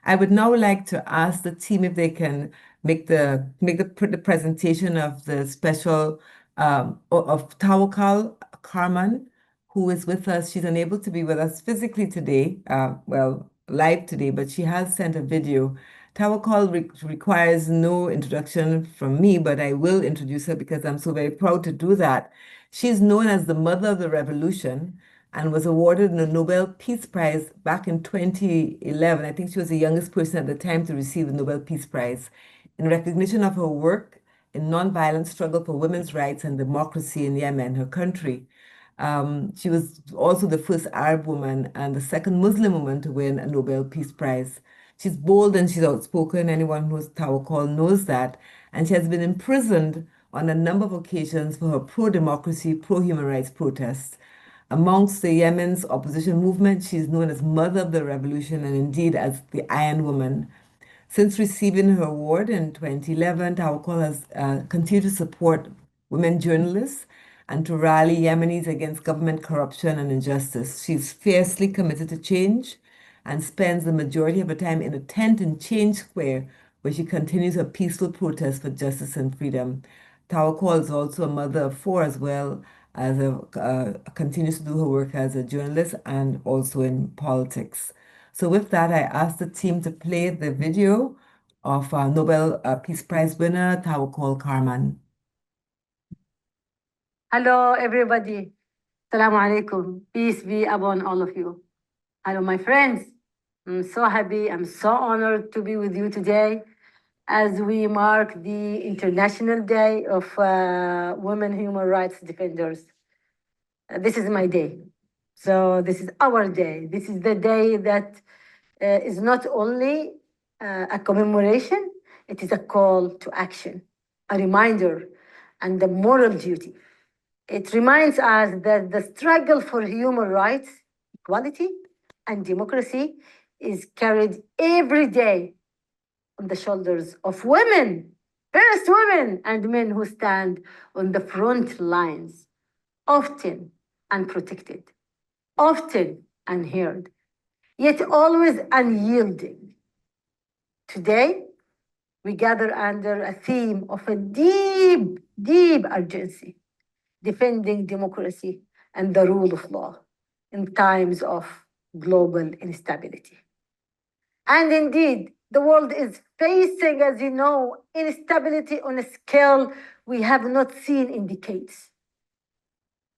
I would now like to ask the team if they can make the presentation of the special of Tawakkol Karman, who is with us. She's unable to be with us physically today, well, live today, but she has sent a video. Tawakkol requires no introduction from me, but I will introduce her because I'm so very proud to do that. She's known as the mother of the revolution and was awarded the Nobel Peace Prize back in 2011. I think she was the youngest person at the time to receive the Nobel Peace Prize in recognition of her work in nonviolent struggle for women's rights and democracy in Yemen, her country. She was also the first Arab woman and the second Muslim woman to win a Nobel Peace Prize. She's bold and she's outspoken. Anyone who knows Tawakkol knows that. And she has been imprisoned on a number of occasions for her pro-democracy, pro-human rights protests. Amongst the Yemen's opposition movement, she is known as Mother of the Revolution and indeed as the Iron Woman. Since receiving her award in 2011, Tawakkol has continued to support women journalists and to rally Yemenis against government corruption and injustice. She's fiercely committed to change and spends the majority of her time in a tent in Change Square, where she continues her peaceful protest for justice and freedom. Tawakkol is also a mother of four as well as continues to do her work as a journalist and also in politics. So with that, I asked the team to play the video of Nobel Peace Prize winner Tawakkol Karman. Hello, everybody. Assalamu alaikum. Peace be upon all of you. Hello, my friends. I'm so happy. I'm so honored to be with you today as we mark the International Day of Women Human Rights Defenders. This is my day. So this is our day. This is the day that is not only a commemoration, it is a call to action, a reminder, and a moral duty. It reminds us that the struggle for human rights, equality, and democracy is carried every day on the shoulders of women, first women and men who stand on the front lines, often unprotected, often unheard, yet always unyielding. Today, we gather under a theme of a deep, deep urgency, defending democracy and the rule of law in times of global instability. And indeed, the world is facing, as you know, instability on a scale we have not seen in decades.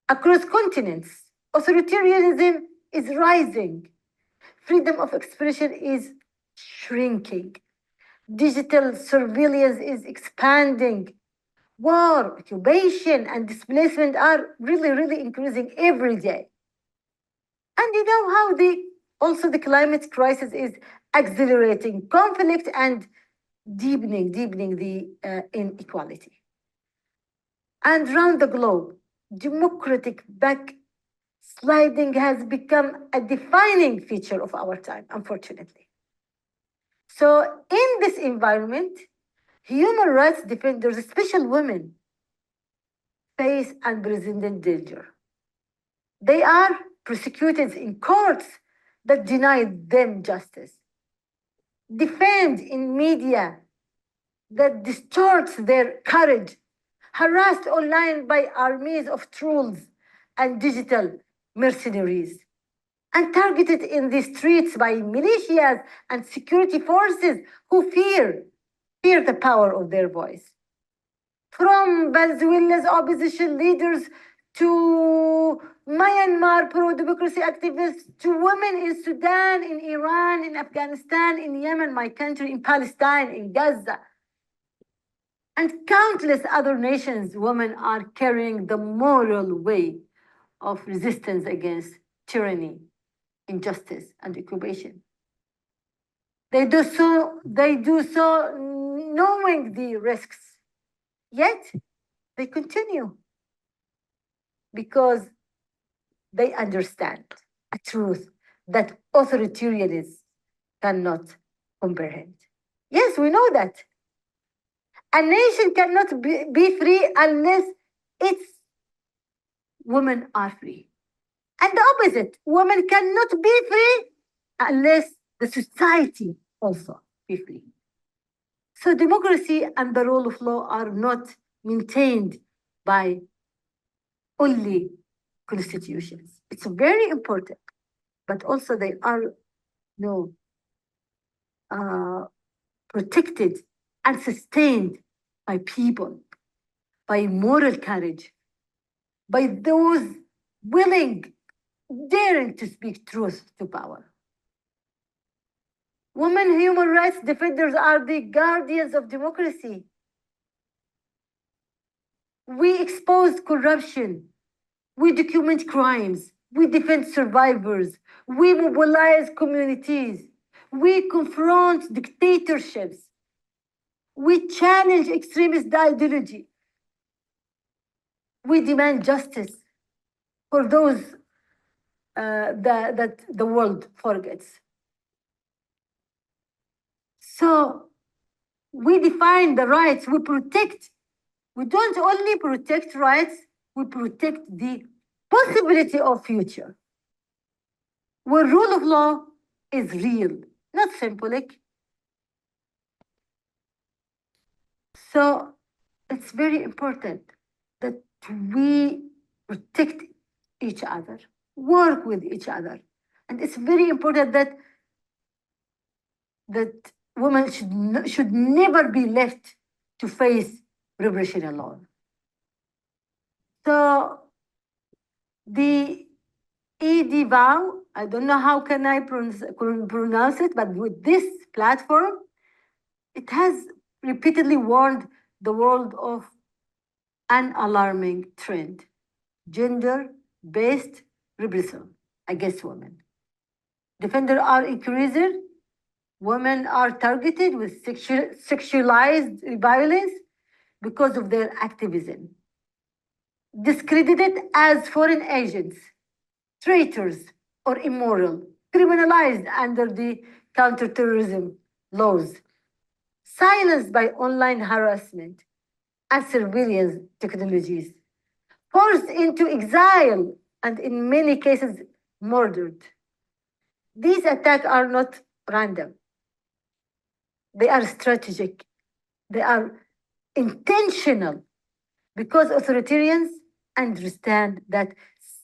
Across continents, authoritarianism is rising. Freedom of expression is shrinking. Digital surveillance is expanding. War, occupation, and displacement are really, really increasing every day. And you know how also the climate crisis is accelerating conflict and deepening the inequality. And around the globe, democratic backsliding has become a defining feature of our time, unfortunately. So in this environment, human rights defenders, especially women, face unprecedented danger. They are prosecuted in courts that deny them justice, defend in media that distorts their courage, harassed online by armies of trolls and digital mercenaries, and targeted in the streets by militias and security forces who fear the power of their voice. From Venezuela's opposition leaders to Myanmar pro-democracy activists, to women in Sudan, in Iran, in Afghanistan, in Yemen, my country, in Palestine, in Gaza, and countless other nations, women are carrying the moral weight of resistance against tyranny, injustice, and occupation. They do so knowing the risks, yet they continue because they understand a truth that authoritarianism cannot comprehend. Yes, we know that. A nation cannot be free unless its women are free. And the opposite, women cannot be free unless the society also be free. So democracy and the rule of law are not maintained by only constitutions. It's very important, but also they are protected and sustained by people, by moral courage, by those willing, daring to speak truth to power. Women human rights defenders are the guardians of democracy. We expose corruption, we document crimes, we defend survivors, we mobilize communities, we confront dictatorships, we challenge extremist ideology, we demand justice for those that the world forgets. So we define the rights, we protect. We don't only protect rights, we protect the possibility of future, where rule of law is real, not symbolic. So it's very important that we protect each other, work with each other. And it's very important that women should never be left to face repression alone. So the EDVAW, I don't know how can I pronounce it, but with this platform, it has repeatedly warned the world of an alarming trend: gender-based repression against women. Defenders are increasing. Women are targeted with sexualized violence because of their activism, discredited as foreign agents, traitors, or immoral, criminalized under the counterterrorism laws, silenced by online harassment and surveillance technologies, forced into exile, and in many cases, murdered. These attacks are not random. They are strategic. They are intentional, because authoritarians understand that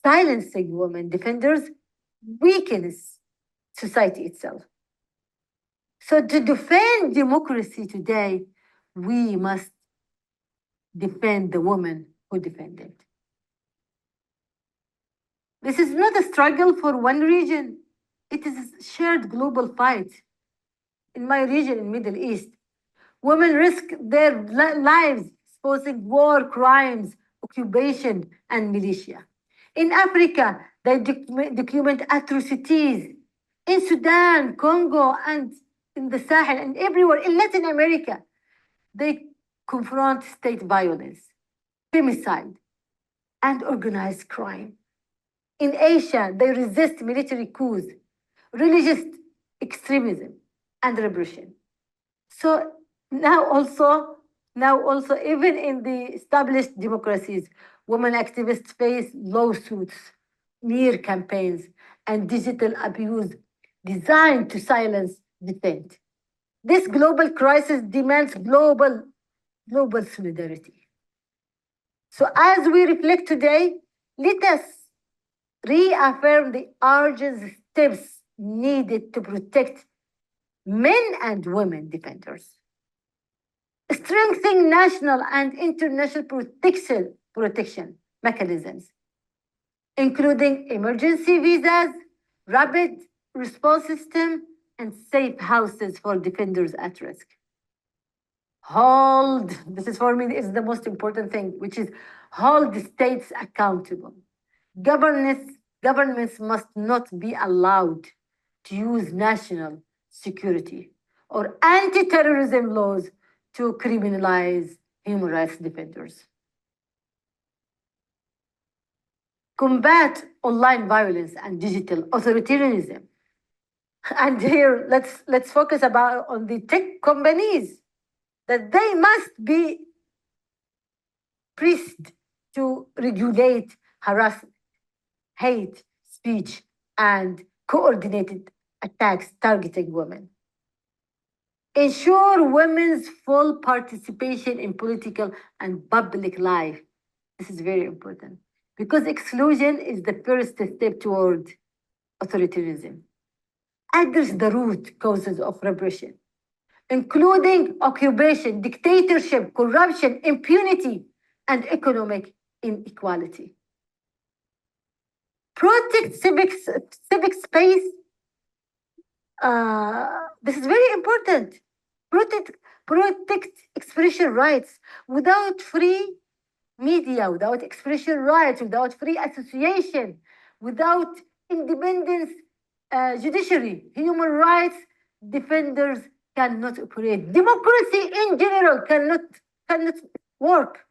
silencing women defenders weakens society itself. So to defend democracy today, we must defend the women who defend it. This is not a struggle for one region. It is a shared global fight. In my region, in Middle East, women risk their lives exposing war crimes, occupation, and militia. In Africa, they document atrocities. In Sudan, Congo, and in the Sahel, and everywhere, in Latin America, they confront state violence, femicide, and organized crime. In Asia, they resist military coups, religious extremism, and repression. So now also, even in the established democracies, women activists face lawsuits, smear campaigns, and digital abuse designed to silence dissent. This global crisis demands global solidarity. So as we reflect today, let us reaffirm the urgent steps needed to protect men and women defenders, strengthening national and international protection mechanisms, including emergency visas, rapid response system, and safe houses for defenders at risk. This is for me, is the most important thing, which is hold the states accountable. Governments must not be allowed to use national security or anti-terrorism laws to criminalize human rights defenders. Combat online violence and digital authoritarianism. And here, let's focus on the tech companies, that they must be pressed to regulate harassment, hate speech, and coordinated attacks targeting women. ensure women's full participation in political and public life. This is very important because exclusion is the first step toward authoritarianism. Address the root causes of repression, including occupation, dictatorship, corruption, impunity, and economic inequality. Protect civic space. This is very important. Protect expression rights. Without free media, without expression rights, without free association, without independent judiciary, human rights defenders cannot operate. Democracy in general cannot work.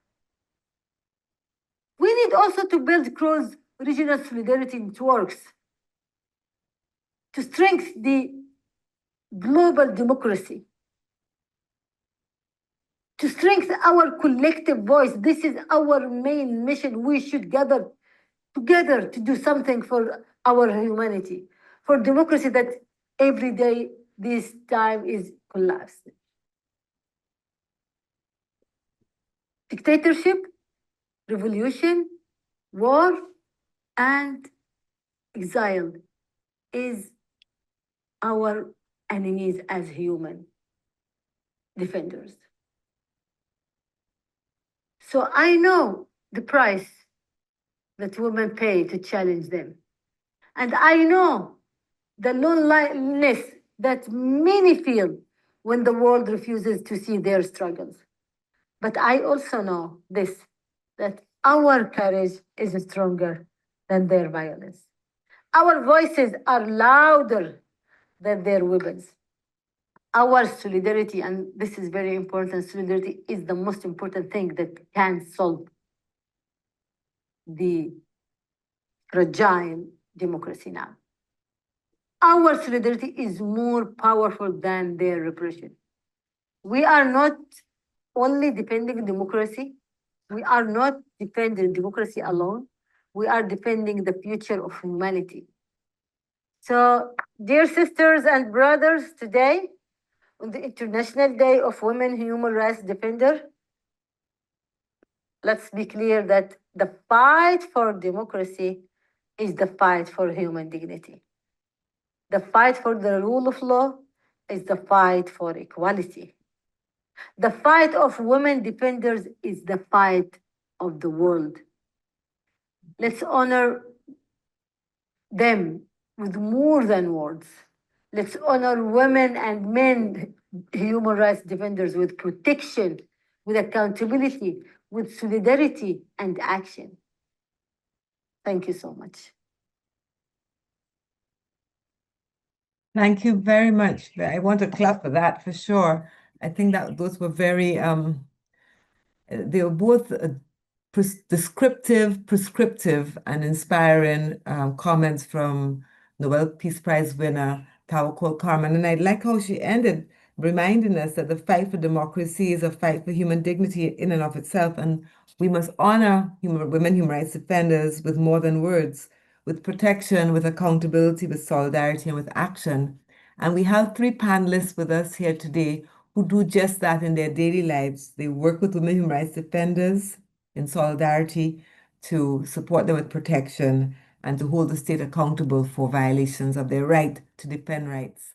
We need also to build cross-regional solidarity networks to strengthen the global democracy, to strengthen our collective voice. This is our main mission. We should gather together to do something for our humanity, for democracy that every day this time is collapsed. Dictatorship, revolution, war, and exile is our enemies as human defenders. So I know the price that women pay to challenge them. And I know the loneliness that many feel when the world refuses to see their struggles. But I also know this, that our courage is stronger than their violence. Our voices are louder than their weapons. Our solidarity, and this is very important, solidarity is the most important thing that can solve the fragile democracy now. Our solidarity is more powerful than their repression. We are not only defending democracy, we are not defending democracy alone, we are defending the future of humanity. So, dear sisters and brothers, today, on the International Day of Women Human Rights Defender, let's be clear that the fight for democracy is the fight for human dignity. The fight for the rule of law is the fight for equality. The fight of women defenders is the fight of the world. Let's honor them with more than words. Let's honor women and men, human rights defenders, with protection, with accountability, with solidarity and action. Thank you so much. Thank you very much. I want to clap for that for sure. I think that those were very, they were both descriptive, prescriptive, and inspiring comments from Nobel Peace Prize winner Tawakkol Karman. And I like how she ended, reminding us that the fight for democracy is a fight for human dignity in and of itself. And we must honor women human rights defenders with more than words, with protection, with accountability, with solidarity, and with action. And we have three panelists with us here today who do just that in their daily lives. They work with women human rights defenders in solidarity to support them with protection and to hold the state accountable for violations of their right to defend rights.